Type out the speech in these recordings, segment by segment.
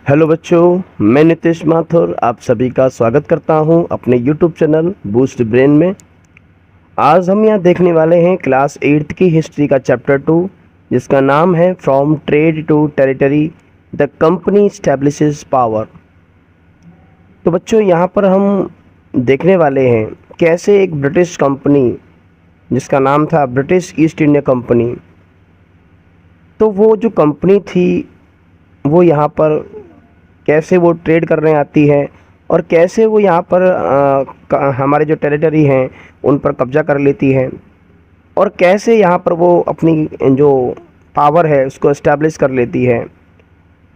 Hello बच्चों, मैं नितिश माथुर आप सभी का स्वागत करता हूं अपने यूट्यूब चैनल बूस्ट ब्रेन में। आज हम यहाँ देखने वाले हैं क्लास 8th की हिस्ट्री का चैप्टर 2, जिसका नाम है from trade to territory the company establishes power. तो बच्चों यहाँ पर हम देखने वाले हैं कैसे एक ब्रिटिश कंपनी जिसका नाम था ब्रिटिश ईस्ट इंडिया कंपनी, तो वो जो कंपनी थी वो यहाँ पर कैसे वो ट्रेड करने आती है और कैसे वो यहाँ पर हमारे जो टेरिटरी हैं उन पर कब्जा कर लेती है और कैसे यहाँ पर वो अपनी जो पावर है उसको इस्टेब्लिश कर लेती है।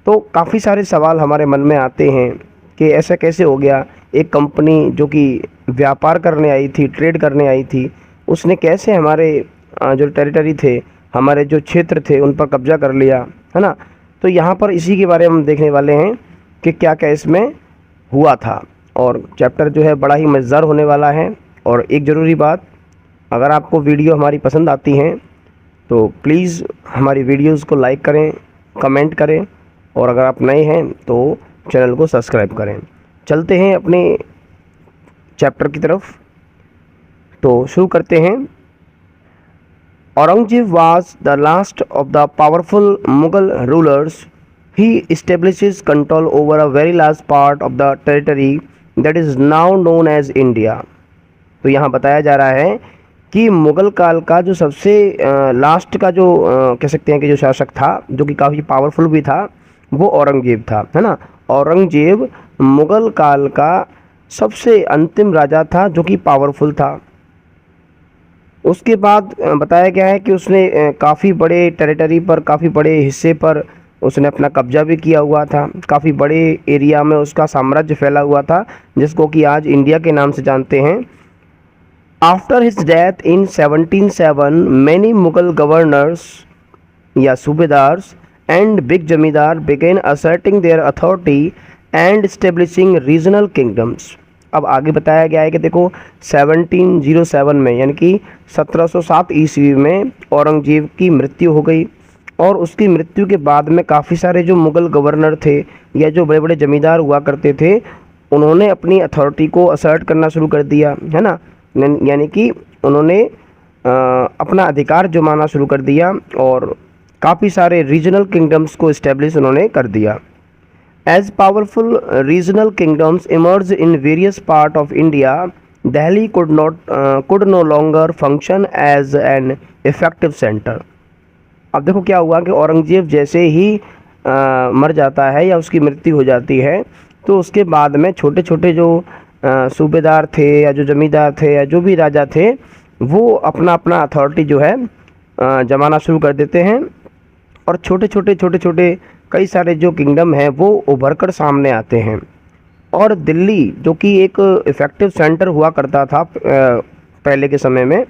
तो काफ़ी सारे सवाल हमारे मन में आते हैं कि ऐसा कैसे हो गया, एक कंपनी जो कि व्यापार करने आई थी, ट्रेड करने आई थी, उसने कैसे हमारे जो टेरिटरी थे, हमारे जो क्षेत्र थे उन पर कब्जा कर लिया, है ना। तो यहाँ पर इसी के बारे में हम देखने वाले हैं कि क्या क्या इसमें हुआ था। और चैप्टर जो है बड़ा ही मज़ेदार होने वाला है। और एक ज़रूरी बात, अगर आपको वीडियो हमारी पसंद आती हैं तो प्लीज़ हमारी वीडियोस को लाइक करें, कमेंट करें और अगर आप नए हैं तो चैनल को सब्सक्राइब करें। चलते हैं अपने चैप्टर की तरफ, तो शुरू करते हैं। Aurangzeb was the last of the powerful Mughal rulers. He establishes control over a very large part of the territory that is now known as India. तो यहाँ बताया जा रहा है कि मुग़ल काल का जो सबसे लास्ट का जो कह सकते हैं कि जो शासक था, जो कि काफ़ी पावरफुल भी था, वो औरंगजेब था, है ना। औरंगजेब मुग़ल काल का सबसे अंतिम राजा था जो कि पावरफुल था। उसके बाद बताया गया है कि उसने काफ़ी बड़े टेरिटरी पर, काफ़ी बड़े हिस्से पर उसने अपना कब्जा भी किया हुआ था। काफ़ी बड़े एरिया में उसका साम्राज्य फैला हुआ था, जिसको कि आज इंडिया के नाम से जानते हैं। After his death in 1707 many Mughal governors या सूबेदार्स and big zamindar began asserting their authority and establishing regional kingdoms. अब आगे बताया गया है कि देखो 1707 में यानी कि 1707 ईस्वी में औरंगजेब की मृत्यु हो गई और उसकी मृत्यु के बाद में काफ़ी सारे जो मुग़ल गवर्नर थे या जो बड़े बड़े ज़मींदार हुआ करते थे, उन्होंने अपनी अथॉरिटी को असर्ट करना शुरू कर दिया, है ना। यानी कि उन्होंने अपना अधिकार जमाना शुरू कर दिया और काफ़ी सारे रीजनल किंगडम्स को इस्टेब्लिश उन्होंने कर दिया। As powerful regional kingdoms emerged in various parts of India, Delhi could no longer function as an effective center. अब देखो क्या हुआ कि औरंगजेब जैसे ही मर जाता है या उसकी मृत्यु हो जाती है, तो उसके बाद में छोटे छोटे जो सूबेदार थे या जो जमींदार थे या जो भी राजा थे, वो अपना अपना अथॉरिटी जो है जमाना शुरू कर देते हैं और छोटे छोटे कई सारे जो किंगडम हैं वो उभर कर सामने आते हैं। और दिल्ली जो कि एक इफ़ेक्टिव सेंटर हुआ करता था पहले के समय में,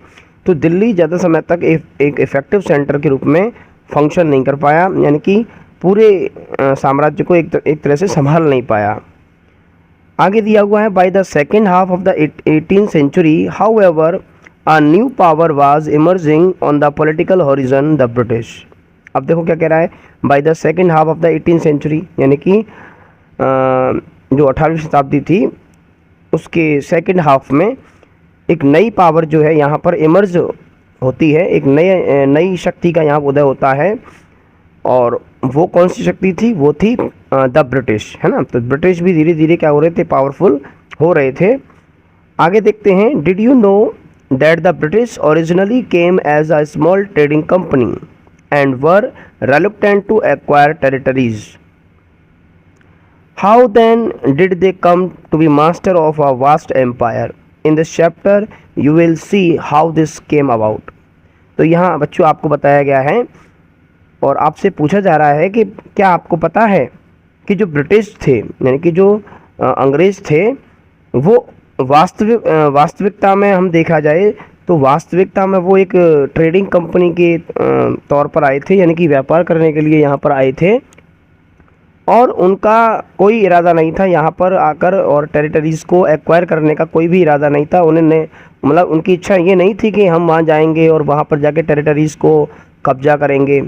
तो दिल्ली ज़्यादा समय तक एक इफ़ेक्टिव सेंटर के रूप में फंक्शन नहीं कर पाया, यानी कि पूरे साम्राज्य को एक तरह से संभाल नहीं पाया। आगे दिया हुआ है, by the second half of the 18th century however a new power was emerging on the political horizon, the British. अब देखो क्या कह रहा है, by the second half of the 18th century, यानी कि जो 18वीं शताब्दी थी उसके सेकेंड हाफ में एक नई पावर जो है यहाँ पर इमर्ज होती है, एक नई शक्ति का यहाँ उदय होता है। और वो कौन सी शक्ति थी? वो थी द ब्रिटिश, है ना। तो ब्रिटिश भी धीरे धीरे क्या हो रहे थे, पावरफुल हो रहे थे। आगे देखते हैं, did you know that the British originally came as a small trading company and were reluctant to acquire territories. How then did they come to be master of a vast empire? In this chapter you will see how this came about. तो यहाँ बच्चों आपको बताया गया है और आपसे पूछा जा रहा है कि क्या आपको पता है कि जो ब्रिटिश थे यानी कि जो अंग्रेज़ थे, वो वास्तविकता में हम देखा जाए तो वास्तविकता में वो एक ट्रेडिंग कंपनी के तौर पर आए थे, यानी कि व्यापार करने के लिए यहाँ पर आए थे और उनका कोई इरादा नहीं था यहाँ पर आकर और टेरिटरीज़ को एक्वायर करने का कोई भी इरादा नहीं था। उन्होंने मतलब उनकी इच्छा ये नहीं थी कि हम वहाँ जाएंगे और वहाँ पर जाके टेरिटरीज़ को कब्जा करेंगे,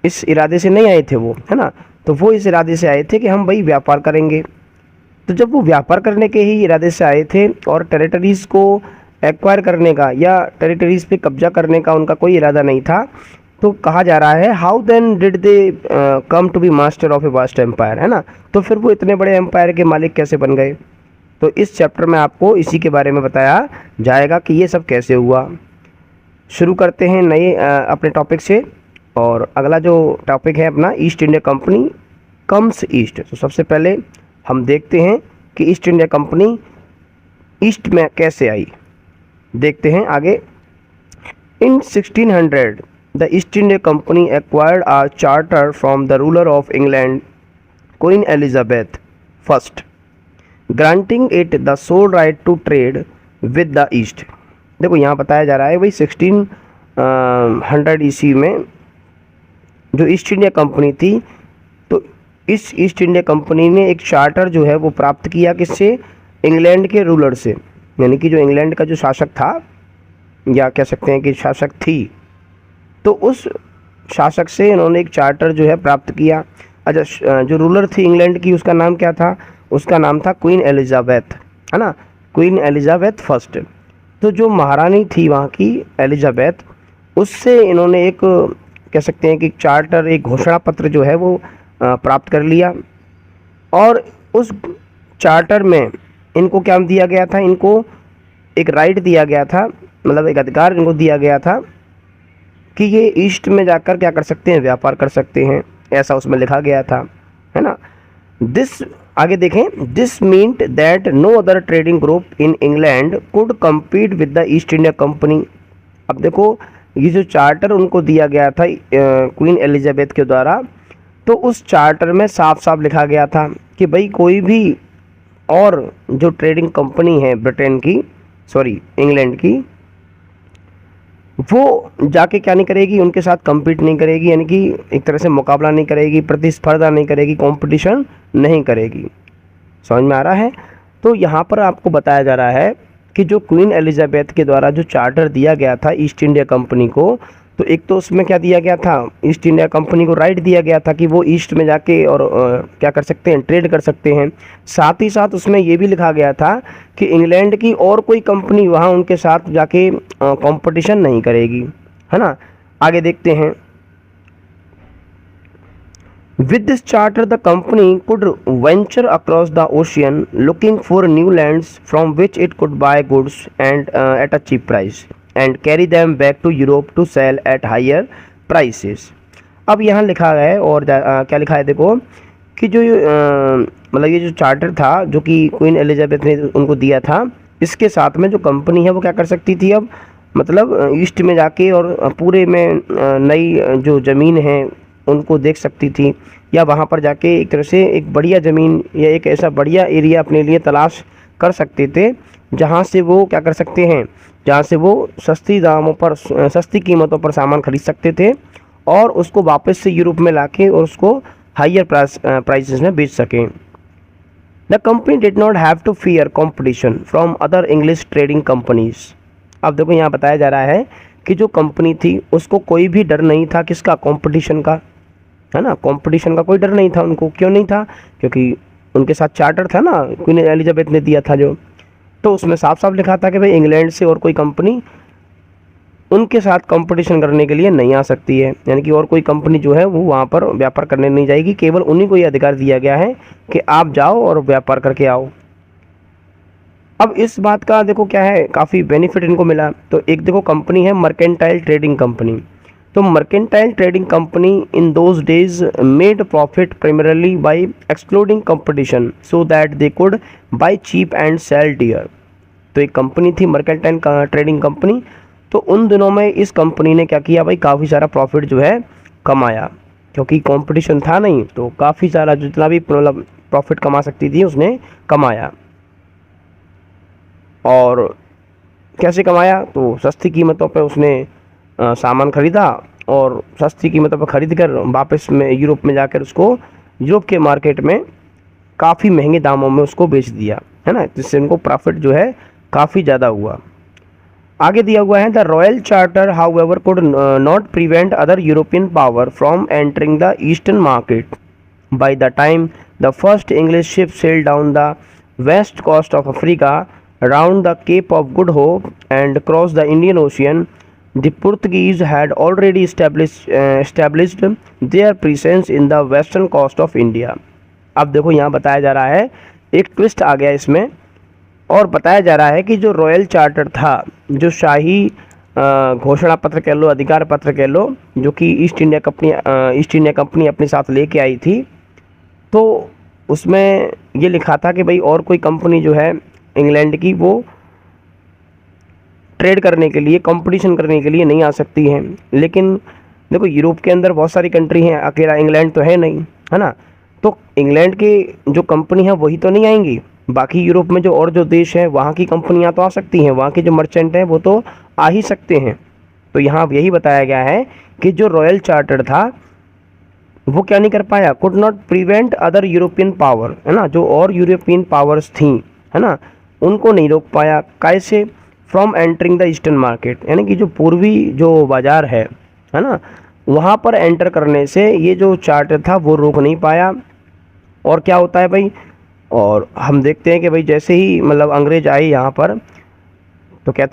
इस इरादे से नहीं आए थे वो, है ना। तो वो इस इरादे से आए थे कि हम भाई व्यापार करेंगे। तो जब वो व्यापार करने के ही इरादे से आए थे और टेरिटरीज़ को एक्वायर करने का या टेरिटरीज़ पे कब्जा करने का उनका कोई इरादा नहीं था, तो कहा जा रहा है how then did they come to be master of a vast empire, है ना। तो फिर वो इतने बड़े एम्पायर के मालिक कैसे बन गए। तो इस चैप्टर में आपको इसी के बारे में बताया जाएगा कि ये सब कैसे हुआ। शुरू करते हैं नए अपने टॉपिक से। और अगला जो टॉपिक है अपना, east India company comes east. तो सबसे पहले हम देखते हैं कि ईस्ट इंडिया कंपनी ईस्ट में कैसे आई। देखते हैं आगे। In 1600 the East India company acquired a charter from the ruler of England Queen Elizabeth first, granting it the sole right to trade with the East. देखो यहाँ बताया जा रहा है भाई 1600 ईस्वी में जो ईस्ट इंडिया कंपनी थी, तो इस ईस्ट इंडिया कंपनी ने एक चार्टर जो है वो प्राप्त किया किससे, इंग्लैंड के रूलर से, यानी कि जो इंग्लैंड का जो शासक था या कह सकते हैं कि शासक थी, तो उस शासक से इन्होंने एक चार्टर जो है प्राप्त किया। अच्छा, जो रूलर थी इंग्लैंड की उसका नाम क्या था, उसका नाम था क्वीन एलिजाबेथ, है ना, क्वीन एलिजाबेथ फर्स्ट। तो जो महारानी थी वहाँ की एलिजाबेथ, उससे इन्होंने एक कह सकते हैं कि चार्टर, एक घोषणा पत्र जो है वो प्राप्त कर लिया। और उस चार्टर में इनको क्या दिया गया था, इनको एक राइट दिया गया था, मतलब एक अधिकार इनको दिया गया था कि ये ईस्ट में जाकर क्या कर सकते हैं, व्यापार कर सकते हैं, ऐसा उसमें लिखा गया था, है ना। दिस आगे देखें, this meant that no other trading group in England could compete with the East India company. अब देखो ये जो चार्टर उनको दिया गया था क्वीन एलिजाबेथ के द्वारा, तो उस चार्टर में साफ साफ लिखा गया था कि भाई कोई भी और जो ट्रेडिंग कंपनी है ब्रिटेन की, सॉरी इंग्लैंड की, वो जाके क्या नहीं करेगी, उनके साथ कम्पीट नहीं करेगी, यानी कि एक तरह से मुकाबला नहीं करेगी, प्रतिस्पर्धा नहीं करेगी, कंपटीशन नहीं करेगी। समझ में आ रहा है। तो यहाँ पर आपको बताया जा रहा है कि जो क्वीन एलिजाबेथ के द्वारा जो चार्टर दिया गया था ईस्ट इंडिया कंपनी को, तो एक तो उसमें क्या दिया गया था, ईस्ट इंडिया कंपनी को राइट दिया गया था कि वो ईस्ट में जाके और क्या कर सकते हैं, ट्रेड कर सकते हैं। साथ ही साथ उसमें ये भी लिखा गया था कि इंग्लैंड की और कोई कंपनी वहाँ उनके साथ जाके कंपटीशन नहीं करेगी, है ना। आगे देखते हैं। With this charter, the company could venture across the ocean looking for new lands from which it could buy goods and at a cheap price and carry them back to Europe to sell at higher prices। अब यहाँ लिखा है और क्या लिखा है देखो कि जो मतलब ये जो चार्टर था जो कि क्वीन एलिजाबेथ ने उनको दिया था, इसके साथ में जो कंपनी है वो क्या कर सकती थी, अब मतलब ईस्ट में जाके और पूरे में नई जो ज़मीन है उनको देख सकती थी, या वहाँ पर जाके एक तरह से एक बढ़िया ज़मीन या एक ऐसा बढ़िया एरिया अपने लिए तलाश कर सकते थे जहाँ से वो क्या कर सकते हैं, जहाँ से वो सस्ती दामों पर, सस्ती कीमतों पर सामान खरीद सकते थे और उसको वापस से यूरोप में लाके और उसको हायर प्राइसेस में बेच सकें। The company did not have to fear competition from other English trading companies. अब देखो यहाँ बताया जा रहा है कि जो कंपनी थी उसको कोई भी डर नहीं था, किसका, कंपटीशन का, है ना। कंपटीशन का कोई डर नहीं था उनको। क्यों नहीं था, क्योंकि उनके साथ चार्टर था ना, क्वीन एलिजाबेथ ने दिया था जो, तो उसमें साफ साफ लिखा था कि भाई इंग्लैंड से और कोई कंपनी उनके साथ कंपटीशन करने के लिए नहीं आ सकती है, यानी कि और कोई कंपनी जो है वो वहाँ पर व्यापार करने नहीं जाएगी। केवल उन्हीं को ये अधिकार दिया गया है कि आप जाओ और व्यापार करके आओ। अब इस बात का देखो क्या है, काफ़ी बेनिफिट इनको मिला। तो एक देखो कंपनी है मर्केंटाइल ट्रेडिंग कंपनी। तो mercantile trading company in those days made profit primarily by excluding competition so that they could buy cheap and sell dear. तो एक कंपनी थी मर्केंटाइल ट्रेडिंग कंपनी। तो उन दिनों में इस कंपनी ने क्या किया भाई, काफ़ी सारा प्रॉफिट जो है कमाया, क्योंकि कंपटीशन था नहीं, तो काफ़ी सारा जितना भी मतलब प्रॉफिट कमा सकती थी उसने कमाया। और कैसे कमाया, तो सस्ती कीमतों पे उसने सामान ख़रीदा और सस्ती कीमतों पर ख़रीद कर वापस में यूरोप में जाकर उसको यूरोप के मार्केट में काफ़ी महंगे दामों में उसको बेच दिया, है ना, जिससे उनको प्रॉफिट जो है काफ़ी ज़्यादा हुआ। आगे दिया हुआ है the royal charter however could not prevent other European power from entering the eastern market. By the time the first English ship sailed down the west coast of Africa, round the Cape of Good Hope, and crossed the Indian Ocean, the Portuguese had already established their presence in the western coast of India. अब देखो यहाँ बताया जा रहा है, एक twist आ गया इसमें, और बताया जा रहा है कि जो रॉयल चार्टर था, जो शाही घोषणा पत्र कह लो, अधिकार पत्र कह लो, जो कि ईस्ट इंडिया कंपनी अपने साथ लेके आई थी, तो उसमें ये लिखा था कि भाई और कोई कंपनी जो है इंग्लैंड की, वो ट्रेड करने के लिए, कंपटीशन करने के लिए नहीं आ सकती हैं। लेकिन देखो यूरोप के अंदर बहुत सारी कंट्री हैं, अकेला इंग्लैंड तो है नहीं, है ना। तो इंग्लैंड के जो कंपनी है वही तो नहीं आएंगी, बाकी यूरोप में जो और जो देश है वहाँ की कंपनियाँ तो आ सकती हैं, वहाँ के जो मर्चेंट हैं वो तो आ ही सकते हैं। तो यहाँ यही बताया गया है कि जो रॉयल चार्टर था वो क्या नहीं कर पाया, could not prevent other European power, है ना, जो और यूरोपियन पावर्स थी, है ना, उनको नहीं रोक पाया। कैसे? From entering the eastern market, यानी कि जो पूर्वी जो बाज़ार है ना, वहाँ पर एंटर करने से ये जो चार्टर था वो रोक नहीं पाया। और क्या होता है भाई, और हम देखते हैं कि भाई जैसे ही मतलब अंग्रेज आए यहाँ पर, तो कह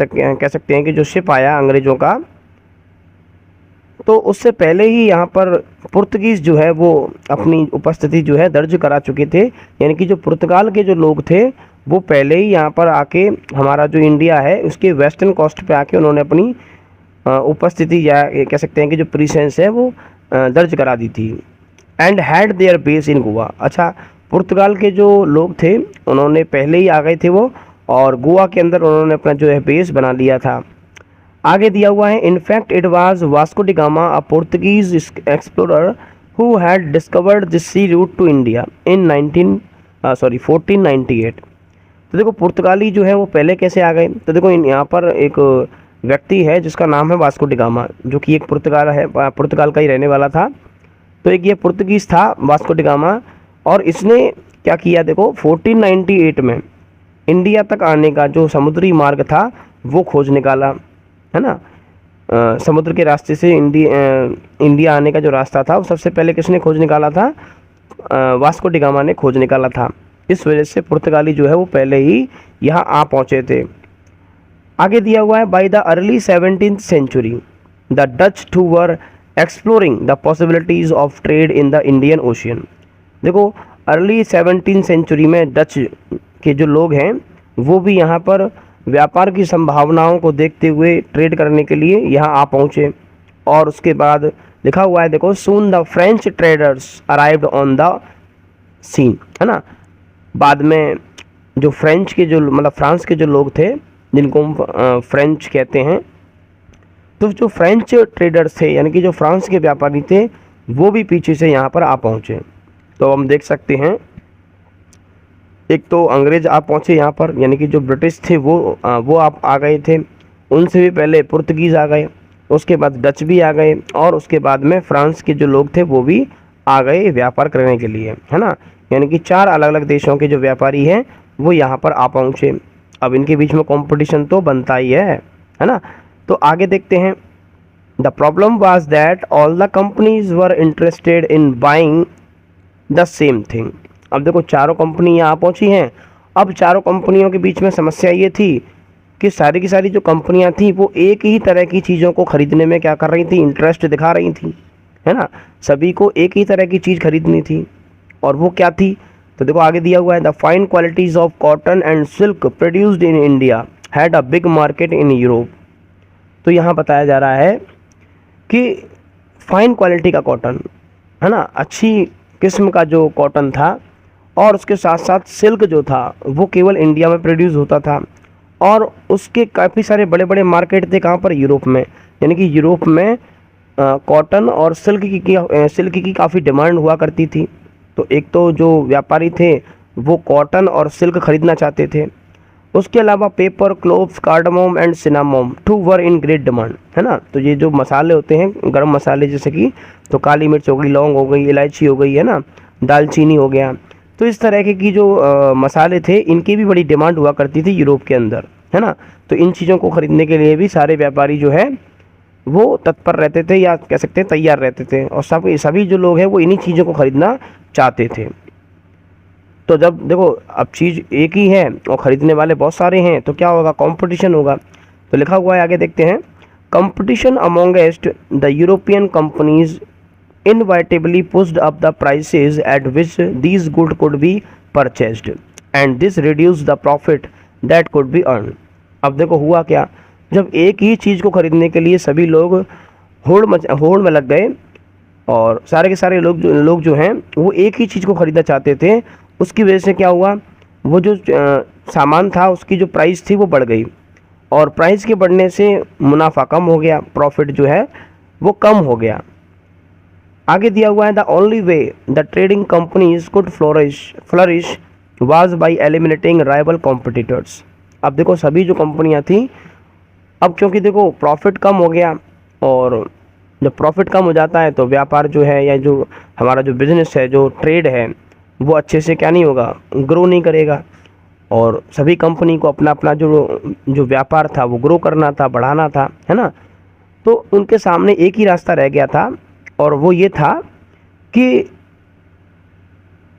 सकते हैं कि जो शिप आया अंग्रेज़ों का, तो उससे पहले ही यहाँ पर पुर्तगीज़ जो है वो अपनी उपस्थिति जो है दर्ज करा चुके थे। यानी कि जो पुर्तगाल के जो लोग थे वो पहले ही यहाँ पर आके, हमारा जो इंडिया है उसके वेस्टर्न कोस्ट पे आके उन्होंने अपनी उपस्थिति या कह सकते हैं कि जो प्रेजेंस है वो दर्ज करा दी थी। And had there base in Goa. अच्छा, पुर्तगाल के जो लोग थे उन्होंने पहले ही आ गए थे वो, और गोवा के अंदर उन्होंने अपना जो है बेस बना लिया था। आगे दिया हुआ है, in fact it was Vasco da Gama, a Portuguese explorer who had discovered this sea route to India in 1498। तो देखो पुर्तगाली जो है वो पहले कैसे आ गए, तो देखो यहाँ पर एक व्यक्ति है जिसका नाम है वास्को डी गामा, जो कि एक पुर्तगाल का ही रहने वाला था। तो एक ये पुर्तगीज़ था वास्को डी गामा, और इसने क्या किया, देखो 1498 में इंडिया तक आने का जो समुद्री मार्ग था वो खोज निकाला, है ना। समुद्र के रास्ते से इंडिया आने का जो रास्ता था वो सबसे पहले किसने खोज निकाला था, वास्को डी गामा ने खोज निकाला था। इस वजह से पुर्तगाली जो है वो पहले ही यहाँ आ पहुँचे थे। आगे दिया हुआ है, by the early 17th century the Dutch too were exploring the possibilities of trade in the Indian ocean. देखो अर्ली 17th सेंचुरी में डच के जो लोग हैं वो भी यहाँ पर व्यापार की संभावनाओं को देखते हुए ट्रेड करने के लिए यहाँ आ पहुँचे। और उसके बाद लिखा हुआ है, देखो, soon the French traders arrived on the scene, है ना। बाद में जो फ्रेंच के जो मतलब फ्रांस के जो लोग थे जिनको हम फ्रेंच कहते हैं, तो जो फ्रेंच ट्रेडर्स थे यानी कि जो फ्रांस के व्यापारी थे वो भी पीछे से यहाँ पर आ पहुँचे। तो हम देख सकते हैं, एक तो अंग्रेज़ आ पहुँचे यहाँ पर, यानी कि जो ब्रिटिश थे वो आप आ गए थे, उनसे भी पहले पुर्तगीज़ आ गए, उसके बाद डच भी आ गए, और उसके बाद में फ्रांस के जो लोग थे वो भी आ गए व्यापार करने के लिए, है ना। यानी कि 4 अलग अलग देशों के जो व्यापारी हैं वो यहाँ पर आ पहुँचे। अब इनके बीच में कंपटीशन तो बनता ही है ना। तो आगे देखते हैं, the problem was that all the companies were interested in buying the same thing. अब देखो चारों कंपनी यहाँ पहुँची हैं। अब चारों कंपनियों के बीच में समस्या ये थी कि सारी की सारी जो कंपनियाँ थी वो एक ही तरह की चीज़ों को ख़रीदने में क्या कर रही थी, इंटरेस्ट दिखा रही थी, है ना। सभी को एक ही तरह की चीज़ खरीदनी थी, और वो क्या थी, तो देखो आगे दिया हुआ है, the fine qualities of cotton and silk produced in India had a big market in Europe. तो यहाँ बताया जा रहा है कि फाइन क्वालिटी का कॉटन, है ना, अच्छी किस्म का जो कॉटन था, और उसके साथ साथ सिल्क जो था वो केवल इंडिया में प्रोड्यूस होता था, और उसके काफ़ी सारे बड़े बड़े मार्केट थे कहाँ पर, यूरोप में। यानी कि यूरोप में कॉटन और सिल्क की काफ़ी डिमांड हुआ करती थी। तो एक तो जो व्यापारी थे वो कॉटन और सिल्क खरीदना चाहते थे, उसके अलावा pepper, cloves, cardamom and cinnamon too were in great demand, है ना। तो ये जो मसाले होते हैं, गरम मसाले, जैसे कि तो काली मिर्च हो गई, लौंग हो गई, इलायची हो गई, है ना, दालचीनी हो गया, तो इस तरह के की जो मसाले थे इनकी भी बड़ी डिमांड हुआ करती थी यूरोप के अंदर, है ना। तो इन चीज़ों को ख़रीदने के लिए भी सारे व्यापारी जो है वो तत्पर रहते थे, या कह सकते हैं तैयार रहते थे, और सभी जो लोग हैं वो इन्हीं चीज़ों को ख़रीदना चाहते थे। तो जब देखो अब चीज़ एक ही है और ख़रीदने वाले बहुत सारे हैं तो क्या होगा, कंपटीशन होगा। तो लिखा हुआ है, आगे देखते हैं, competition amongst the European companies inevitably pushed up the prices at which these goods could be purchased and this reduced the profit that could be earned। अब देखो हुआ क्या, जब एक ही चीज़ को खरीदने के लिए सभी लोग होड़ में लग गए और सारे के सारे लोग जो हैं वो एक ही चीज़ को ख़रीदना चाहते थे, उसकी वजह से क्या हुआ, वो जो सामान था उसकी जो प्राइस थी वो बढ़ गई और प्राइस के बढ़ने से मुनाफा कम हो गया, प्रॉफिट जो है वो कम हो गया। आगे दिया हुआ है, the only way the trading companies could flourish was by eliminating rival competitors. अब देखो सभी जो कंपनियां थी, अब क्योंकि देखो प्रॉफिट कम हो गया और जब प्रॉफिट कम हो जाता है तो व्यापार जो है या जो हमारा जो बिजनेस है, जो ट्रेड है, वो अच्छे से क्या नहीं होगा, ग्रो नहीं करेगा। और सभी कंपनी को अपना अपना जो व्यापार था वो ग्रो करना था, बढ़ाना था, है ना। तो उनके सामने एक ही रास्ता रह गया था और वो ये था कि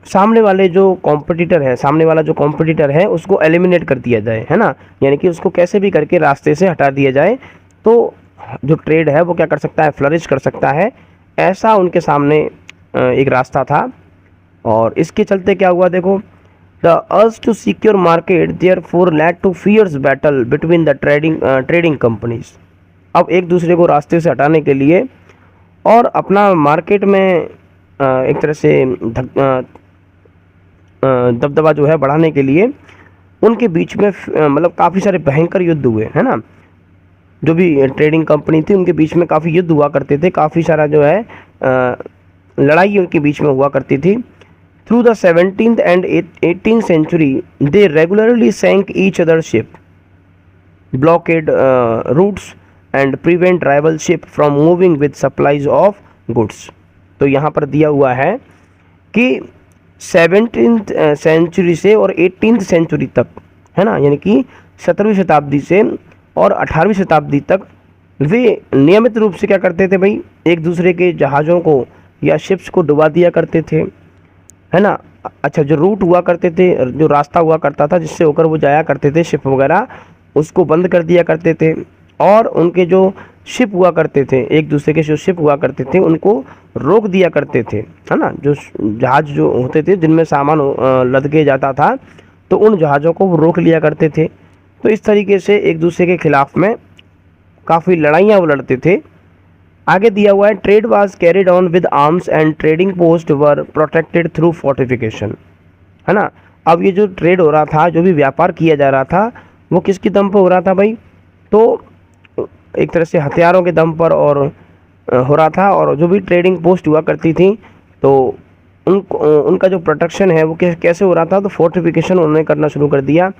सामने वाला जो कॉम्पिटिटर है उसको एलिमिनेट कर दिया जाए, है ना, यानी कि उसको कैसे भी करके रास्ते से हटा दिया जाए तो जो ट्रेड है वो क्या कर सकता है, फ्लरिश कर सकता है। ऐसा उनके सामने एक रास्ता था और इसके चलते क्या हुआ, देखो, the urge to secure market therefore led to fierce battle between the trading companies. अब एक दूसरे को रास्ते से हटाने के लिए और अपना मार्केट में एक तरह से दबदबा जो है बढ़ाने के लिए उनके बीच में मतलब काफ़ी सारे भयंकर युद्ध हुए, है ना। जो भी ट्रेडिंग कंपनी थी उनके बीच में काफ़ी युद्ध हुआ करते थे, काफ़ी सारा जो है लड़ाई उनके बीच में हुआ करती थी। Through the 17th and 18th century they regularly sank each other's ship, blockade routes and prevent rival ship from moving with supplies of goods। तो यहाँ पर दिया हुआ है कि 17th सेंचुरी से और 18th सेंचुरी तक, है ना, यानी कि 17वीं शताब्दी से और 18वीं शताब्दी तक वे नियमित रूप से क्या करते थे भाई, एक दूसरे के जहाज़ों को या शिप्स को डुबा दिया करते थे, है ना। अच्छा, जो रूट हुआ करते थे, जो रास्ता हुआ करता था जिससे होकर वो जाया करते थे शिप वगैरह, उसको बंद कर दिया करते थे और उनके जो शिप हुआ करते थे, एक दूसरे के जो शिप हुआ करते थे उनको रोक दिया करते थे, है ना। जो जहाज़ जो होते थे जिनमें सामान लद के जाता था तो उन जहाज़ों को वो रोक लिया करते थे। तो इस तरीके से एक दूसरे के खिलाफ़ में काफ़ी लड़ाइयाँ वो लड़ते थे। आगे दिया हुआ है, trade was carried on with arms and trading post were protected through fortification, है ना। अब ये जो ट्रेड हो रहा था, जो भी व्यापार किया जा रहा था, वो किसके दम पर हो रहा था भाई, तो एक तरह से हथियारों के दम पर और हो रहा था। और जो भी ट्रेडिंग पोस्ट हुआ करती थी तो उनका जो प्रोटेक्शन है वो कैसे हो रहा था, तो फोर्टिफिकेशन उन्होंने करना शुरू कर दिया।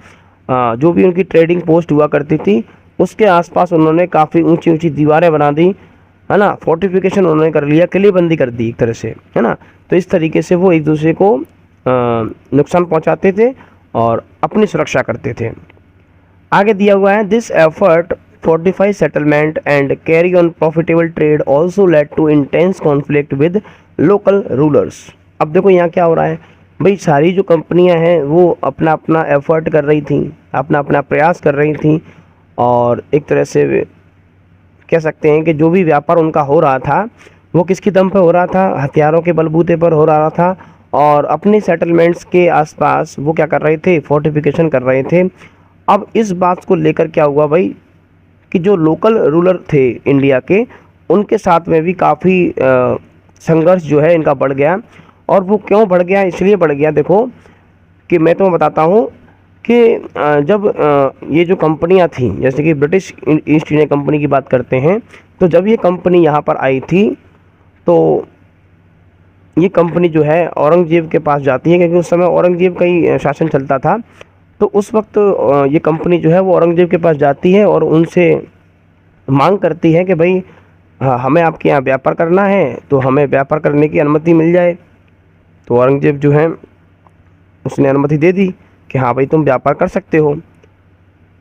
जो भी उनकी ट्रेडिंग पोस्ट हुआ करती थी उसके आसपास उन्होंने काफ़ी ऊंची ऊंची दीवारें बना दी, है ना। फोर्टिफिकेशन उन्होंने कर लिया, किलेबंदी कर दी एक तरह से, है ना। तो इस तरीके से वो एक दूसरे को नुकसान पहुंचाते थे और अपनी सुरक्षा करते थे। आगे दिया हुआ है, this effort fortify settlement and carry on profitable trade also led to intense conflict with local rulers। अब देखो यहाँ क्या हो रहा है भाई, सारी जो कंपनियां हैं वो अपना अपना एफर्ट कर रही थी, अपना अपना प्रयास कर रही थी और एक तरह से कह सकते हैं कि जो भी व्यापार उनका हो रहा था वो किसके दम पर हो रहा था, हथियारों के बलबूते पर हो रहा था और अपने सेटलमेंट्स के आसपास वो क्या कर रहे थे, फोर्टिफिकेशन कर रहे थे। अब इस बात को लेकर क्या हुआ भाई कि जो लोकल रूलर थे इंडिया के, उनके साथ में भी काफ़ी संघर्ष जो है इनका बढ़ गया। और वो क्यों बढ़ गया, इसलिए बढ़ गया देखो कि मैं तुम्हें बताता हूँ कि जब ये जो कंपनियाँ थी, जैसे कि ब्रिटिश ईस्ट इंडिया कंपनी की बात करते हैं, तो जब ये कंपनी यहाँ पर आई थी तो ये कंपनी जो है औरंगजेब के पास जाती है, क्योंकि उस समय औरंगजेब का ही शासन चलता था। तो उस वक्त ये कंपनी जो है वो औरंगजेब के पास जाती है और उनसे मांग करती है कि भाई हमें आपके यहाँ व्यापार करना है तो हमें व्यापार करने की अनुमति मिल जाए। तो औरंगजेब जो है उसने अनुमति दे दी कि हाँ भाई तुम व्यापार कर सकते हो।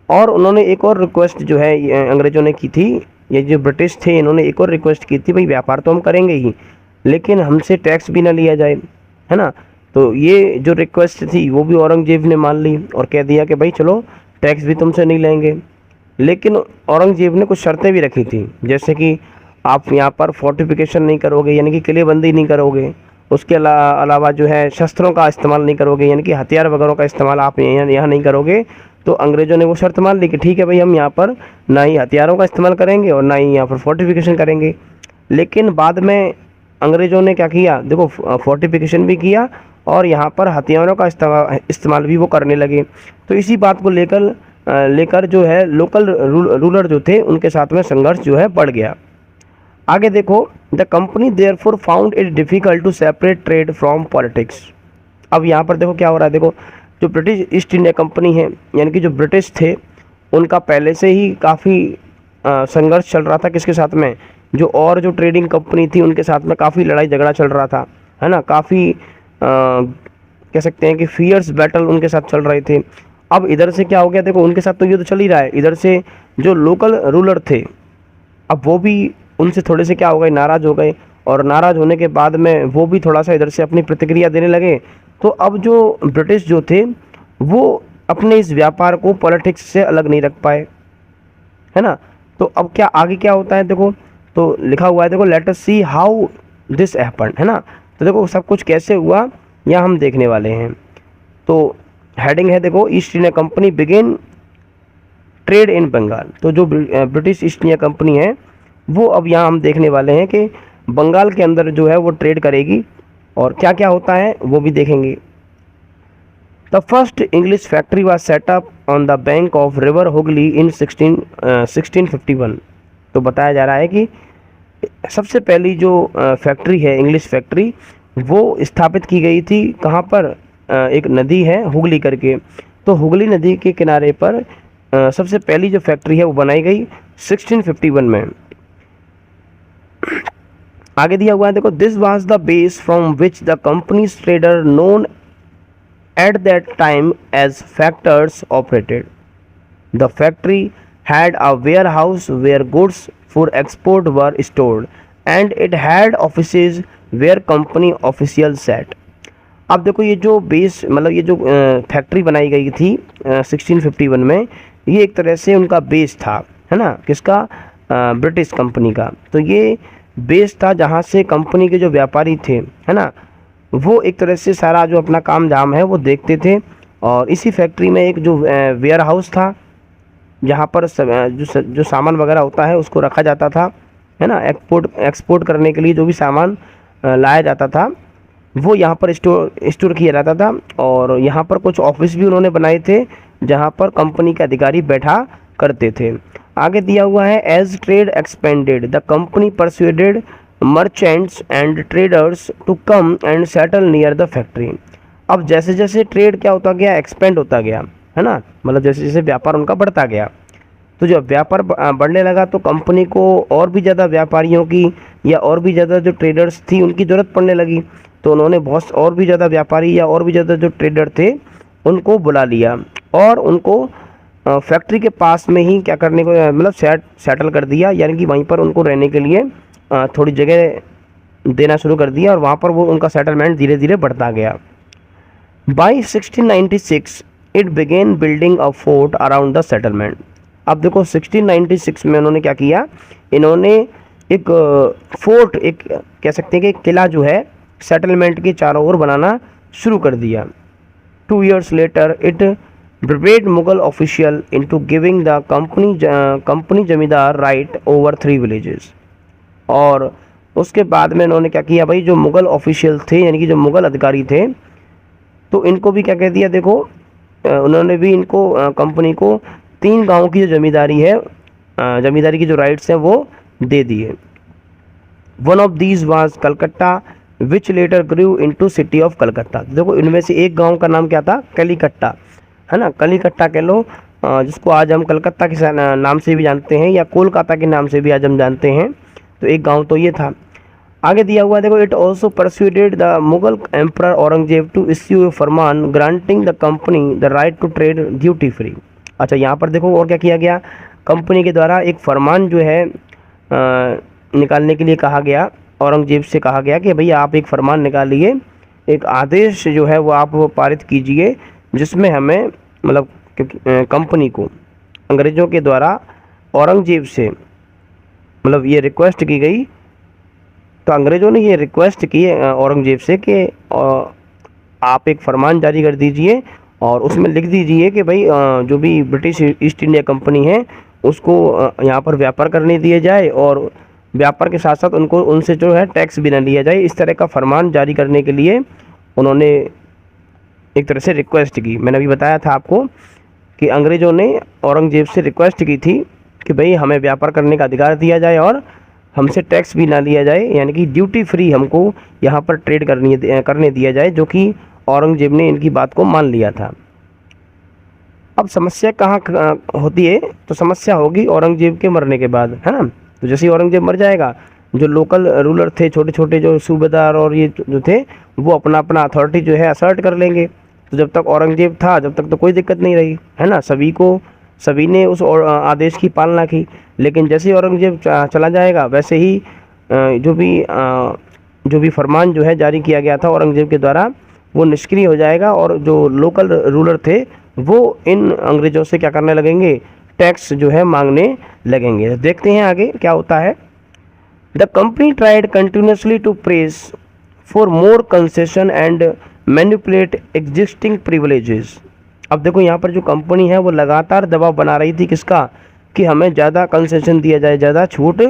और उन्होंने एक और रिक्वेस्ट जो है अंग्रेज़ों ने की थी, ये जो ब्रिटिश थे इन्होंने एक और रिक्वेस्ट की थी, भाई व्यापार तो हम करेंगे ही लेकिन हमसे टैक्स भी ना लिया जाए, है ना। तो ये जो रिक्वेस्ट थी वो भी औरंगजेब ने मान ली और कह दिया कि भाई चलो टैक्स भी तुमसे नहीं लेंगे। लेकिन औरंगजेब ने कुछ शर्तें भी रखी थी, जैसे कि आप यहाँ पर फोर्टिफिकेशन नहीं करोगे, यानी कि किलेबंदी नहीं करोगे। उसके अलावा जो है शस्त्रों का इस्तेमाल नहीं करोगे, यानी कि हथियार वगैरह का इस्तेमाल आप यहाँ नहीं करोगे। तो अंग्रेज़ों ने वो शर्त मान ली कि ठीक है भाई, हम यहाँ पर ना ही हथियारों का इस्तेमाल करेंगे और ना ही यहाँ पर फोर्टिफिकेशन करेंगे। लेकिन बाद में अंग्रेज़ों ने क्या किया, देखो फोर्टिफिकेशन भी किया और यहाँ पर हथियारों का इस्तेमाल भी वो करने लगे। तो इसी बात को लेकर जो है लोकल रूलर जो थे उनके साथ में संघर्ष जो है बढ़ गया। आगे देखो, the company therefore found it difficult to separate trade from politics. अब यहाँ पर देखो क्या हो रहा है, देखो जो ब्रिटिश ईस्ट इंडिया कंपनी है, यानी कि जो ब्रिटिश थे, उनका पहले से ही काफ़ी संघर्ष चल रहा था किसके साथ में, जो और जो ट्रेडिंग कंपनी थी उनके साथ में काफ़ी लड़ाई झगड़ा चल रहा था, है ना। काफ़ी कह सकते हैं कि फियर्स बैटल उनके साथ चल रहे थे। अब इधर से क्या हो गया, देखो उनके साथ तो युद्ध चल ही रहा है, इधर से जो लोकल रूलर थे अब वो भी उनसे थोड़े से क्या हो गए, नाराज़ हो गए। और नाराज़ होने के बाद में वो भी थोड़ा सा इधर से अपनी प्रतिक्रिया देने लगे। तो अब जो ब्रिटिश जो थे वो अपने इस व्यापार को पॉलिटिक्स से अलग नहीं रख पाए, है ना। तो अब क्या आगे क्या होता है, देखो तो लिखा हुआ है, देखो let us see how this happened, है ना। तो देखो सब कुछ कैसे हुआ यह हम देखने वाले हैं। तो हेडिंग है देखो, East India company begin trade in Bengal. तो जो ब्रिटिश ईस्ट इंडिया कंपनी है वो अब यहाँ हम देखने वाले हैं कि बंगाल के अंदर जो है वो ट्रेड करेगी और क्या क्या होता है वो भी देखेंगे। The first English factory was set up on the bank of river Hooghly in 1651। तो बताया जा रहा है कि सबसे पहली जो फैक्ट्री है, इंग्लिश फैक्ट्री, वो स्थापित की गई थी कहाँ पर, एक नदी है हुगली करके। तो हुगली नदी के किनारे पर सबसे पहली जो फैक्ट्री है वो बनाई गई 1651 में। आगे दिया हुआ है देखो, this was the base from which the company's trader known at that time as factors operated. The factory had a warehouse where goods for export were stored and it had offices where company officials sat। अब देखो ये जो base मतलब ये जो factory बनाई गई थी 1651 में, ये एक तरह से उनका बेस था, है ना, किसका, ब्रिटिश कंपनी का। तो ये बेस था जहाँ से कंपनी के जो व्यापारी थे, है ना, वो एक तरह से सारा जो अपना काम धाम है वो देखते थे। और इसी फैक्ट्री में एक जो वेयर हाउस था जहाँ पर जो सामान वगैरह होता है उसको रखा जाता था, है ना, एक्सपोर्ट करने के लिए जो भी सामान लाया जाता था वो यहाँ पर स्टोर किया जाता था। और यहाँ पर कुछ ऑफिस भी उन्होंने बनाए थे जहाँ पर कंपनी के अधिकारी बैठा करते थे। आगे दिया हुआ है, as trade expanded the company persuaded merchants and traders to come and settle near the factory. अब जैसे जैसे ट्रेड क्या होता गया, एक्सपेंड होता गया, है ना, मतलब जैसे जैसे व्यापार उनका बढ़ता गया, तो जब व्यापार बढ़ने लगा तो कंपनी को और भी ज़्यादा व्यापारियों की या और भी ज़्यादा जो ट्रेडर्स थी उनकी ज़रूरत पड़ने लगी। तो उन्होंने बहुत और भी ज़्यादा व्यापारी या और भी ज़्यादा जो ट्रेडर थे उनको बुला लिया और उनको फैक्ट्री के पास में ही क्या करने को, मतलब सेटल कर दिया, यानी कि वहीं पर उनको रहने के लिए थोड़ी जगह देना शुरू कर दिया और वहाँ पर वो उनका सेटलमेंट धीरे धीरे बढ़ता गया। By 1696 it began building a fort around the settlement. अब देखो 1696 में उन्होंने क्या किया, इन्होंने एक फोर्ट, एक कह सकते हैं कि एक किला जो है सेटलमेंट के चारों ओर बनाना शुरू कर दिया। 2 years later it bribed Mughal official into giving the company zamindar right over 3 villages. और उसके बाद में इन्होंने क्या किया भाई, जो मुगल ऑफिशियल थे यानी कि जो मुगल अधिकारी थे, तो इनको भी क्या कह दिया, देखो उन्होंने भी इनको कंपनी को 3 गांव की जो जमींदारी है, जमींदारी की जो राइट्स हैं वो दे दिए। One of these was Calcutta which later grew into city of Calcutta. देखो इनमें से एक गांव का नाम क्या था, कलीकट्टा, है ना, कलीकट्टा कह लो, जिसको आज हम कलकत्ता के नाम से भी जानते हैं या कोलकाता के नाम से भी आज हम जानते हैं। तो एक गांव तो ये था। आगे दिया हुआ देखो, it also persuaded the Mughal emperor Aurangzeb to issue a farman granting the company the right to trade duty free. अच्छा, यहाँ पर देखो और क्या किया गया, कंपनी के द्वारा एक फरमान जो है निकालने के लिए कहा गया, औरंगजेब से कहा गया कि भैया आप एक फरमान निकालिए एक आदेश जो है वो आप पारित कीजिए, जिसमें हमें मतलब कंपनी को अंग्रेज़ों के द्वारा औरंगजेब से मतलब ये रिक्वेस्ट की गई। तो अंग्रेज़ों ने ये रिक्वेस्ट की औरंगजेब से कि आप एक फरमान जारी कर दीजिए और उसमें लिख दीजिए कि भाई जो भी ब्रिटिश ईस्ट इंडिया कंपनी है उसको यहाँ पर व्यापार करने दिया जाए, और व्यापार के साथ साथ उनको उनसे जो है टैक्स भी ना लिया जाए। इस तरह का फरमान जारी करने के लिए उन्होंने एक तरह से रिक्वेस्ट की। मैंने अभी बताया था आपको कि अंग्रेज़ों ने औरंगजेब से रिक्वेस्ट की थी कि भाई हमें व्यापार करने का अधिकार दिया जाए और हमसे टैक्स भी ना लिया जाए, यानी कि ड्यूटी फ्री हमको यहाँ पर ट्रेड करने दिया जाए, जो कि औरंगजेब ने इनकी बात को मान लिया था। अब समस्या कहाँ होती है, तो समस्या होगी औरंगजेब के मरने के बाद, है ना। तो जैसे ही औरंगजेब मर जाएगा, जो लोकल रूलर थे, छोटे छोटे जो सूबेदार और ये जो थे, वो अपना अपना अथॉरिटी जो है असर्ट कर लेंगे। तो जब तक औरंगजेब था जब तक तो कोई दिक्कत नहीं रही, है ना। सभी ने उस आदेश की पालना की। लेकिन जैसे ही औरंगजेब चला जाएगा, वैसे ही जो भी फरमान जो है जारी किया गया था औरंगजेब के द्वारा, वो निष्क्रिय हो जाएगा, और जो लोकल रूलर थे वो इन अंग्रेज़ों से क्या करने लगेंगे, टैक्स जो है मांगने लगेंगे। देखते हैं आगे क्या होता है। The company tried continuously to press for more concession and manipulate existing privileges. अब देखो यहाँ पर जो कंपनी है वो लगातार दबाव बना रही थी, किसका, कि हमें ज़्यादा कंसेशन दिया जाए, ज़्यादा छूट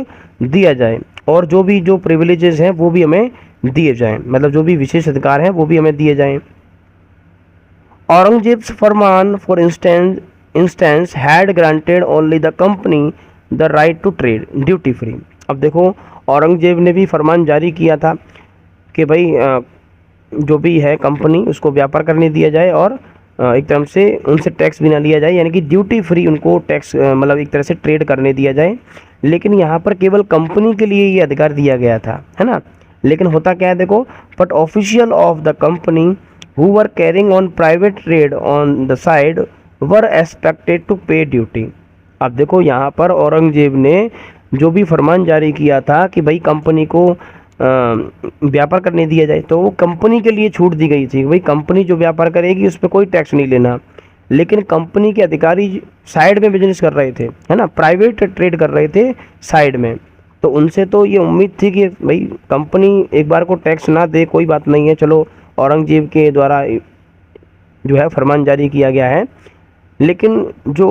दिया जाए, और जो प्रिविलेजेस हैं वो भी हमें दिए जाएं, मतलब जो भी विशेष अधिकार हैं वो भी हमें दिए जाएं। Aurangzeb's farman for instance had granted only the company the right to trade duty free. अब देखो औरंगजेब ने भी फरमान जारी किया था कि भाई जो भी है कंपनी उसको व्यापार करने दिया जाए, और एक तरह से उनसे टैक्स भी ना लिया जाए, यानी कि ड्यूटी फ्री उनको टैक्स मतलब एक तरह से ट्रेड करने दिया जाए। लेकिन यहाँ पर केवल कंपनी के लिए ये अधिकार दिया गया था, है ना। लेकिन होता क्या है देखो, but official of the company who were carrying on private trade on the side were expected to pay duty. अब देखो यहाँ पर औरंगजेब ने जो भी फरमान जारी किया था कि भाई कंपनी को व्यापार करने दिया जाए, तो वो कंपनी के लिए छूट दी गई थी। भाई कंपनी जो व्यापार करेगी उस पर कोई टैक्स नहीं लेना। लेकिन कंपनी के अधिकारी साइड में बिजनेस कर रहे थे, है ना, प्राइवेट ट्रेड कर रहे थे साइड में। तो उनसे तो ये उम्मीद थी कि भाई कंपनी एक बार को टैक्स ना दे, कोई बात नहीं है, चलो औरंगजेब के द्वारा जो है फरमान जारी किया गया है। लेकिन जो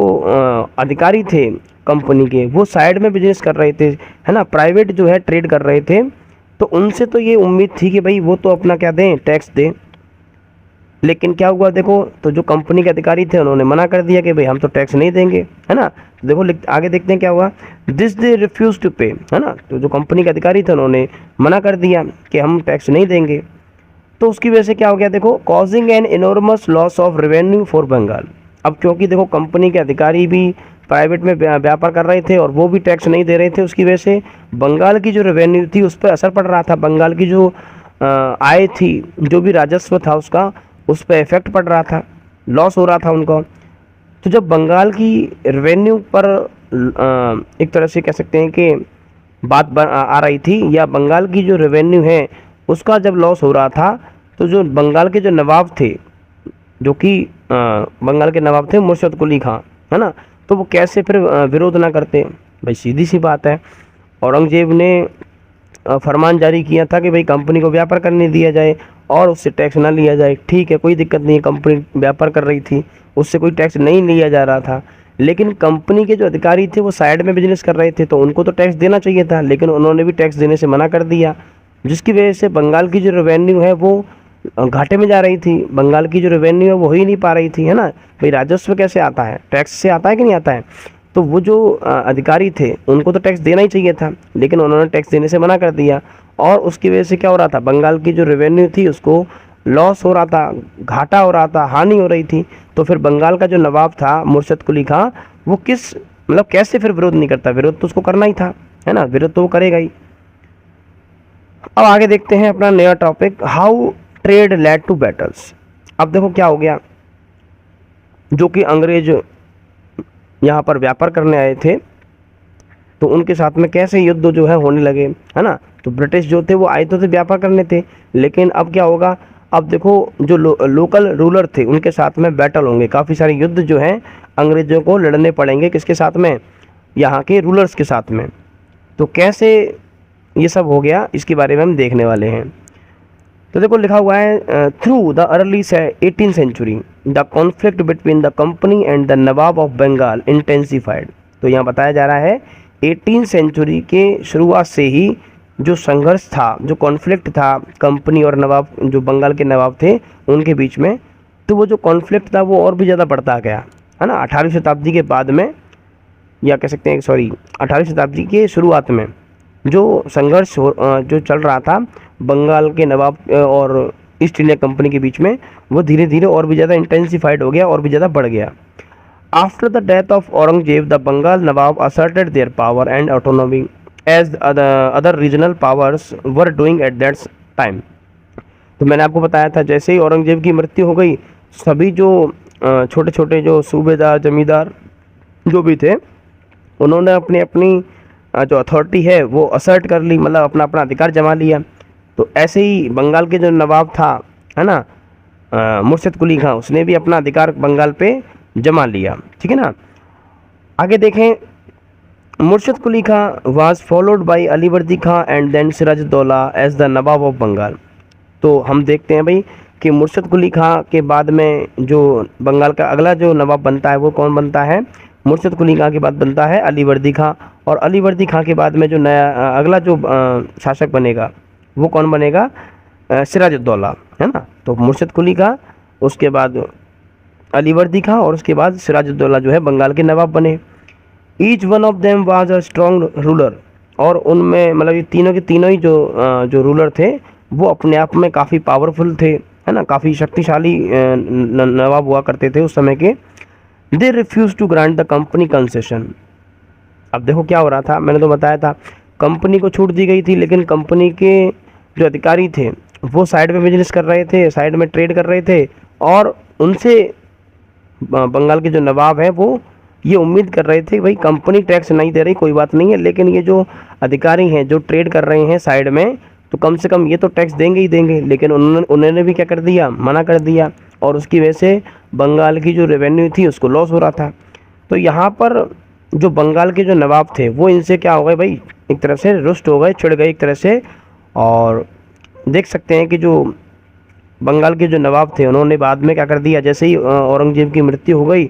अधिकारी थे कंपनी के, वो साइड में बिजनेस कर रहे थे, है ना, प्राइवेट जो है ट्रेड कर रहे थे। तो उनसे तो ये उम्मीद थी कि भाई वो तो अपना क्या दें, टैक्स दें। लेकिन क्या हुआ देखो, तो जो कंपनी के अधिकारी थे उन्होंने मना कर दिया कि भाई हम तो टैक्स नहीं देंगे, है ना। देखो आगे देखते हैं क्या हुआ। दिस दे रिफ्यूज टू पे, है ना। तो जो कंपनी के अधिकारी थे उन्होंने मना कर दिया कि हम टैक्स नहीं देंगे। तो उसकी वजह से क्या हो गया देखो, causing an enormous loss of revenue for Bengal. अब क्योंकि देखो कंपनी के अधिकारी भी प्राइवेट में व्यापार कर रहे थे और वो भी टैक्स नहीं दे रहे थे, उसकी वजह से बंगाल की जो रेवेन्यू थी उस पर असर पड़ रहा था। बंगाल की जो आय थी, जो भी राजस्व था उसका, उस पर इफेक्ट पड़ रहा था, लॉस हो रहा था उनको। तो जब बंगाल की रेवेन्यू पर एक तरह से कह सकते हैं कि बात आ रही थी, या बंगाल की जो रेवेन्यू है उसका जब लॉस हो रहा था, तो जो बंगाल के जो नवाब थे, जो कि बंगाल के नवाब थे मुर्शद कुली खां, है ना, तो वो कैसे फिर विरोध ना करते। भाई सीधी सी बात है, औरंगजेब ने फरमान जारी किया था कि भाई कंपनी को व्यापार करने दिया जाए और उससे टैक्स ना लिया जाए। ठीक है, कोई दिक्कत नहीं है, कंपनी व्यापार कर रही थी, उससे कोई टैक्स नहीं लिया जा रहा था। लेकिन कंपनी के जो अधिकारी थे वो साइड में बिजनेस कर रहे थे, तो उनको तो टैक्स देना चाहिए था, लेकिन उन्होंने भी टैक्स देने से मना कर दिया, जिसकी वजह से बंगाल की जो रेवेन्यू है वो घाटे में जा रही थी। बंगाल की जो रेवेन्यू है वो हो ही नहीं पा रही थी, है ना। भाई राजस्व कैसे आता है, टैक्स से आता है कि नहीं आता है। तो वो जो अधिकारी थे उनको तो टैक्स देना ही चाहिए था, लेकिन उन्होंने टैक्स देने से मना कर दिया, और उसकी वजह से क्या हो रहा था, बंगाल की जो रेवेन्यू थी उसको लॉस हो रहा था, घाटा हो रहा था, हानि हो रही थी। तो फिर बंगाल का जो नवाब था मुर्शद कुली खां, वो कैसे फिर विरोध नहीं करता, विरोध तो उसको करना ही था, है ना, विरोध तो वो करेगा ही। अब आगे देखते हैं अपना नया topic, how trade led to battles. अब देखो क्या हो गया, जो कि अंग्रेज यहाँ पर व्यापार करने आए थे, तो उनके साथ में कैसे युद्ध जो है होने लगे, है ना। तो ब्रिटिश जो थे वो आए तो थे व्यापार करने थे, लेकिन अब क्या होगा, अब देखो जो लोकल रूलर थे उनके साथ में बैटल होंगे, काफ़ी सारे युद्ध जो हैं अंग्रेज़ों को लड़ने पड़ेंगे, किसके साथ में, यहाँ के रूलर्स के साथ में। तो कैसे ये सब हो गया इसके बारे में हम देखने वाले हैं। तो देखो लिखा हुआ है through the early 18th century the conflict between the company and the nawab of Bengal intensified. तो यहाँ बताया जा रहा है 18th सेंचुरी के शुरुआत से ही जो संघर्ष था, जो कॉन्फ्लिक्ट था कंपनी और नवाब, जो बंगाल के नवाब थे उनके बीच में, तो वो जो कॉन्फ्लिक्ट था वो और भी ज़्यादा बढ़ता गया, है ना। 18वीं शताब्दी के बाद में, या कह सकते हैं 18वीं शताब्दी के शुरुआत में जो संघर्ष जो चल रहा था बंगाल के नवाब और ईस्ट इंडिया कंपनी के बीच में, वो धीरे धीरे और भी ज़्यादा इंटेंसिफाइड हो गया और भी ज़्यादा बढ़ गया। After the death of Aurangzeb the Bengal nawab asserted their power and autonomy as other regional powers were doing at that time. तो मैंने आपको बताया था जैसे ही औरंगजेब की मृत्यु हो गई, सभी जो छोटे छोटे जो सूबेदार जमींदार जो भी थे, उन्होंने अपनी अपनी जो अथॉरिटी है वो असर्ट कर ली, मतलब अपना अपना अधिकार जमा लिया। तो ऐसे ही बंगाल के जो नवाब था, है ना, मुर्शिद कुली खां, उसने भी अपना अधिकार बंगाल पे जमा लिया, ठीक है ना। आगे देखें, Murshid Quli Khan was followed by Alivardi Khan and then Sirajuddaula as the nawab of Bengal. तो हम देखते हैं भाई कि मुर्शिद कुली खां के बाद में जो बंगाल का अगला जो नवाब बनता है वो कौन बनता है, मुर्शिद कुली खां के बाद बनता है अलीवर्दी खां, और अलीवर्दी खां के बाद में जो नया अगला जो शासक बनेगा वो कौन बनेगा, सिराजुद्दौला, है ना। तो मुर्शिद कुली खां, उसके बाद अलीवर्दी खां और उसके बाद सिराजुद्दौला जो है बंगाल के नवाब बने। Each one of them was a strong ruler, और उनमें मतलब ये तीनों के तीनों ही जो रूलर थे वो अपने आप में काफ़ी पावरफुल थे, है ना, काफ़ी शक्तिशाली नवाब हुआ करते थे उस समय के। They refuse to grant the company concession. अब देखो क्या हो रहा था, मैंने तो बताया था कंपनी को छूट दी गई थी, लेकिन कंपनी के जो अधिकारी थे वो साइड में बिजनेस कर रहे थे, साइड में ट्रेड कर रहे थे, और उनसे बंगाल के जो नवाब हैं वो ये उम्मीद कर रहे थे भाई कंपनी टैक्स नहीं दे रही कोई बात नहीं है, लेकिन ये जो अधिकारी हैं जो ट्रेड कर रहे हैं साइड में, तो कम से कम ये तो टैक्स देंगे ही देंगे। लेकिन उन्होंने भी क्या कर दिया, मना कर दिया, और उसकी वजह से बंगाल की जो रेवेन्यू थी उसको लॉस हो रहा था। तो यहाँ पर जो बंगाल के जो नवाब थे वो इनसे क्या हो गए भाई, एक तरह से रुष्ट हो गए, चिढ़ गए एक तरह से। और देख सकते हैं कि जो बंगाल के जो नवाब थे उन्होंने बाद में क्या कर दिया, जैसे ही औरंगजेब की मृत्यु हो गई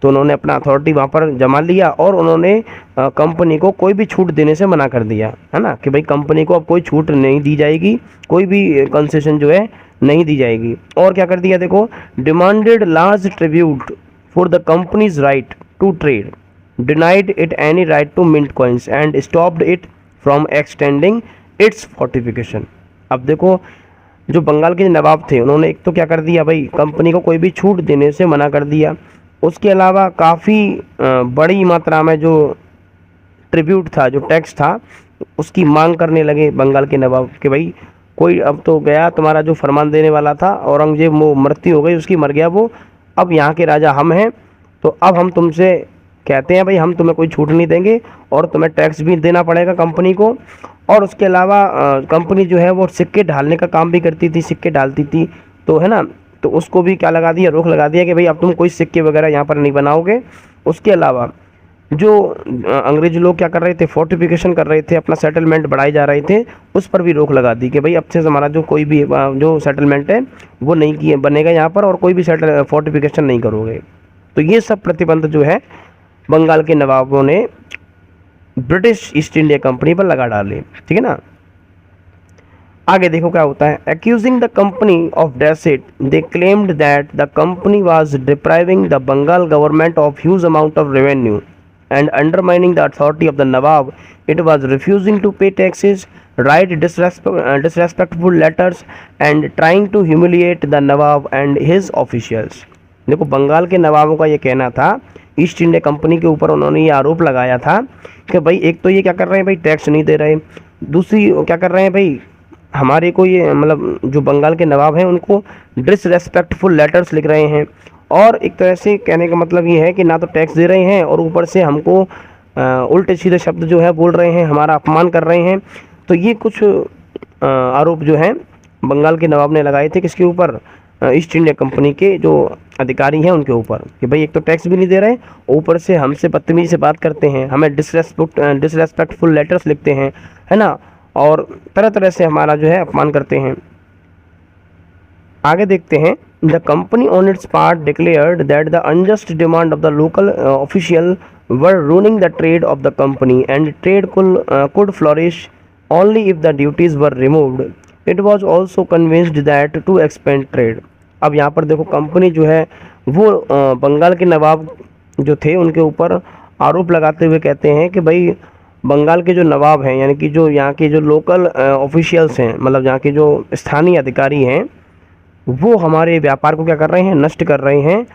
तो उन्होंने अपना अथॉरिटी वहाँ पर जमा लिया, और उन्होंने कंपनी को कोई भी छूट देने से मना कर दिया, है ना, कि भाई कंपनी को अब कोई छूट नहीं दी जाएगी, कोई भी कंसेशन जो है नहीं दी जाएगी। और क्या कर दिया देखो, demanded large tribute for the company's right to trade, denied it any right to mint coins and stopped it from extending its fortification. अब देखो जो बंगाल के नवाब थे उन्होंने एक तो क्या कर दिया भाई, कंपनी को कोई भी छूट देने से मना कर दिया, उसके अलावा काफ़ी बड़ी मात्रा में जो ट्रिब्यूट था, जो टैक्स था, उसकी मांग करने लगे बंगाल के नवाब कि भाई कोई अब तो गया तुम्हारा जो फरमान देने वाला था औरंगजेब, वो मृत्यु हो गई उसकी, मर गया वो, अब यहाँ के राजा हम हैं, तो अब हम तुमसे कहते हैं भाई हम तुम्हें कोई छूट नहीं देंगे और तुम्हें टैक्स भी देना पड़ेगा कंपनी को। और उसके अलावा कंपनी जो है वो सिक्के ढालने का काम भी करती थी, सिक्के डालती थी, तो है ना, तो उसको भी क्या लगा दिया, रोक लगा दिया कि भाई अब तुम कोई सिक्के वगैरह यहाँ पर नहीं बनाओगे। उसके अलावा जो अंग्रेज लोग क्या कर रहे थे, फोर्टिफिकेशन कर रहे थे, अपना सेटलमेंट बढ़ाए जा रहे थे, उस पर भी रोक लगा दी कि भाई अब से हमारा जो कोई भी जो सेटलमेंट है वो नहीं किए बनेगा यहाँ पर, और कोई भी फोर्टिफिकेशन नहीं करोगे। तो ये सब प्रतिबंध जो है बंगाल के नवाबों ने ब्रिटिश ईस्ट इंडिया कंपनी पर लगा डाले, ठीक है ना। आगे देखो क्या होता है, accusing the company of deceit they claimed that the company was depriving the Bengal government of huge amount of revenue and undermining the authority of the nawab, it was refusing to pay taxes, write disrespectful letters and trying to humiliate the nawab and his officials. देखो बंगाल के नवाबों का ये कहना था, east India company के ऊपर उन्होंने ये आरोप लगाया था कि भाई एक तो ये क्या कर रहे हैं भाई, टैक्स नहीं दे रहे, दूसरी क्या कर रहे हैं भाई, हमारे को ये मतलब जो बंगाल के नवाब हैं उनको डिसरेस्पेक्टफुल लेटर्स लिख रहे हैं, और एक तरह से कहने का मतलब ये है कि ना तो टैक्स दे रहे हैं और ऊपर से हमको उल्टे सीधे शब्द जो है बोल रहे हैं, हमारा अपमान कर रहे हैं। तो ये कुछ आरोप जो हैं बंगाल के नवाब ने लगाए थे किसके ऊपर, ईस्ट इंडिया कंपनी के जो अधिकारी हैं उनके ऊपर, कि भाई एक तो टैक्स भी नहीं दे रहे, ऊपर से हमसे बदतमीजी से बात करते हैं, हमें डिसरेस्पेक्टफुल लेटर्स लिखते हैं, है ना, और तरह तरह से हमारा जो है अपमान करते हैं। आगे देखते हैं, the company on it's part declared that the unjust demand of the local official were ruining the trade off the company and trade could flourish only if the duties were removed. It was also convinced that to expand trade. अब यहाँ पर देखो company जो है वो बंगाल के नवाब जो थे उनके ऊपर आरोप लगाते हुए कहते हैं कि भाई बंगाल के जो नवाब हैं, यानी कि जो यहाँ के जो लोकल ऑफिशियल्स हैं, मतलब यहाँ के जो स्थानीय अधिकारी हैं, वो हमारे व्यापार को क्या कर रहे हैं, नष्ट कर रहे हैं।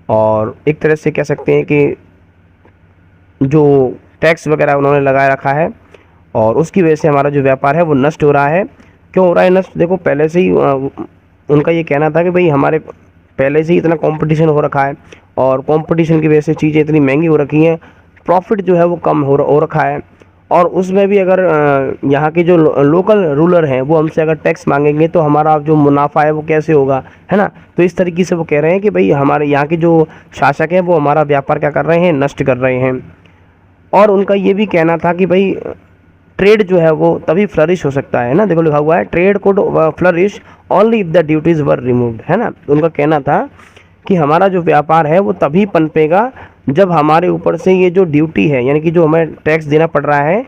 और एक तरह से कह सकते हैं कि जो टैक्स वगैरह उन्होंने लगाए रखा है और उसकी वजह से हमारा जो व्यापार है वो नष्ट हो रहा है। क्यों हो रहा है नष्ट, देखो पहले से ही उनका ये कहना था कि भाई हमारे पहले से ही इतना कंपटीशन हो रखा है और कंपटीशन की वजह से चीज़ें इतनी महंगी हो रखी हैं, प्रॉफिट जो है वो कम हो रखा है। और उसमें भी अगर यहाँ के जो लोकल रूलर हैं वो हमसे अगर टैक्स मांगेंगे तो हमारा जो मुनाफा है वो कैसे होगा, है ना। तो इस तरीके से वो कह रहे हैं कि भाई हमारे यहाँ के जो शासक हैं वो हमारा व्यापार क्या कर रहे हैं, नष्ट कर रहे हैं। और उनका ये भी कहना था कि भाई ट्रेड जो है वो तभी फ्लरिश हो सकता है ना, देखो लिखा हुआ है trade could flourish only if the duties were removed, है ना। उनका कहना था कि हमारा जो व्यापार है वो तभी पनपेगा जब हमारे ऊपर से ये जो ड्यूटी है, यानी कि जो हमें टैक्स देना पड़ रहा है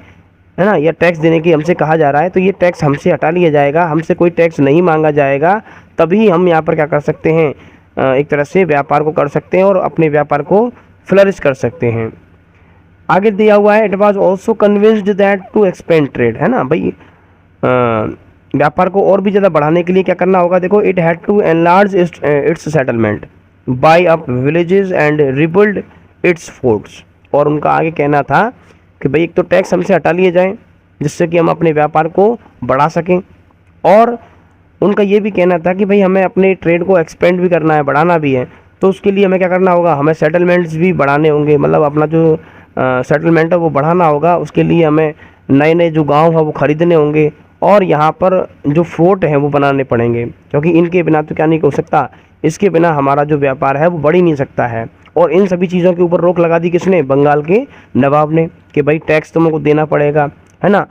ना, या टैक्स देने की हमसे कहा जा रहा है, तो ये टैक्स हमसे हटा लिया जाएगा, हमसे कोई टैक्स नहीं मांगा जाएगा, तभी हम यहाँ पर क्या कर सकते हैं, एक तरह से व्यापार को कर सकते हैं और अपने व्यापार को फ्लरिश कर सकते हैं। आगे दिया हुआ है, it was also convinced that to expand trade, है ना भाई, व्यापार को और भी ज़्यादा बढ़ाने के लिए क्या करना होगा, देखो it had to enlarge its settlement, buy up villages and rebuild its forts. और उनका आगे कहना था कि भाई एक तो टैक्स हमसे हटा लिए जाएं जिससे कि हम अपने व्यापार को बढ़ा सकें, और उनका ये भी कहना था कि भाई हमें अपने ट्रेड को एक्सपेंड भी करना है, बढ़ाना भी है, तो उसके लिए हमें क्या करना होगा, हमें सेटलमेंट्स भी बढ़ाने होंगे, मतलब अपना जो सेटलमेंट है वो बढ़ाना होगा। उसके लिए हमें नए नए जो गांव है वो ख़रीदने होंगे और यहाँ पर जो फोर्ट हैं वो बनाने पड़ेंगे, क्योंकि इनके बिना तो क्या नहीं हो सकता, इसके बिना हमारा जो व्यापार है वो बढ़ ही नहीं सकता है। और इन सभी चीज़ों के ऊपर रोक लगा दी किसने, बंगाल के नवाब ने, कि भाई टैक्स तुमको देना पड़ेगा, है ना।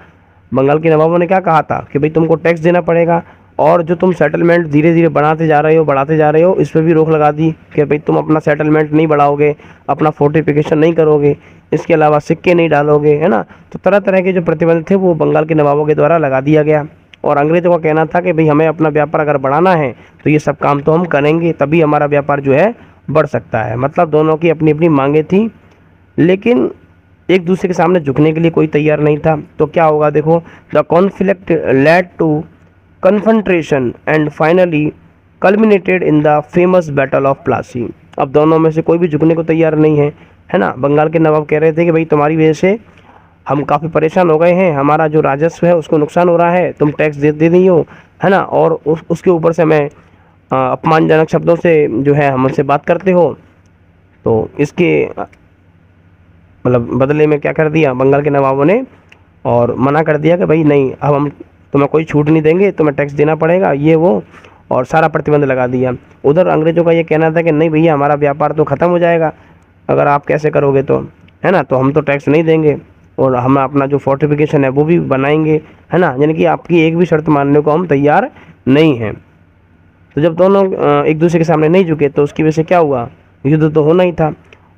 बंगाल के नवाबों ने क्या कहा था कि भाई तुमको टैक्स देना पड़ेगा, और जो तुम सेटलमेंट धीरे धीरे बढ़ाते जा रहे हो इस पर भी रोक लगा दी कि भाई तुम अपना सेटलमेंट नहीं बढ़ाओगे, अपना फोर्टिफिकेशन नहीं करोगे, इसके अलावा सिक्के नहीं डालोगे, है ना। तो तरह तरह के जो प्रतिबंध थे वो बंगाल के नवाबों के द्वारा लगा दिया गया। और अंग्रेज़ों का कहना था कि भाई हमें अपना व्यापार अगर बढ़ाना है तो ये सब काम तो हम करेंगे, तभी हमारा व्यापार जो है बढ़ सकता है। मतलब दोनों की अपनी अपनी मांगें थी, लेकिन एक दूसरे के सामने झुकने के लिए कोई तैयार नहीं था। तो क्या होगा, देखो the conflict led to confrontation and finally culminated in the famous battle of Plassey. अब दोनों में से कोई भी झुकने को तैयार नहीं है ना। बंगाल के नवाब कह रहे थे कि भाई तुम्हारी वजह से हम काफ़ी परेशान हो गए हैं, हमारा जो राजस्व है उसको नुकसान हो रहा है, तुम टैक्स दे नहीं हो, है ना, और उसके ऊपर से हमें अपमानजनक शब्दों से जो है हमसे बात करते हो। तो इसके मतलब बदले में क्या कर दिया बंगाल के नवाबों ने, और मना कर दिया कि भाई नहीं, अब हम तुम्हें कोई छूट नहीं देंगे, तुम्हें टैक्स देना पड़ेगा, ये वो, और सारा प्रतिबंध लगा दिया। उधर अंग्रेज़ों का ये कहना था कि नहीं भैया, हमारा व्यापार तो ख़त्म हो जाएगा अगर आप कैसे करोगे तो, है ना, तो हम तो टैक्स नहीं देंगे और हम अपना जो फोर्टिफिकेशन है वो भी बनाएंगे, है ना, यानी कि आपकी एक भी शर्त मानने को हम तैयार नहीं हैं। तो जब दोनों एक दूसरे के सामने नहीं झुके तो उसकी वजह से क्या हुआ, युद्ध तो होना ही था।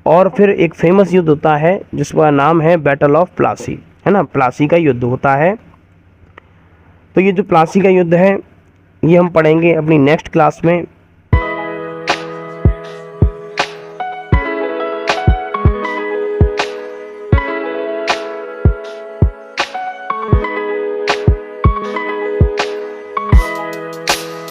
और फिर एक फेमस युद्ध होता है जिसका नाम है बैटल ऑफ प्लासी, है ना, प्लासी का युद्ध होता है। तो ये जो प्लासी का युद्ध है ये हम पढ़ेंगे अपनी नेक्स्ट क्लास में।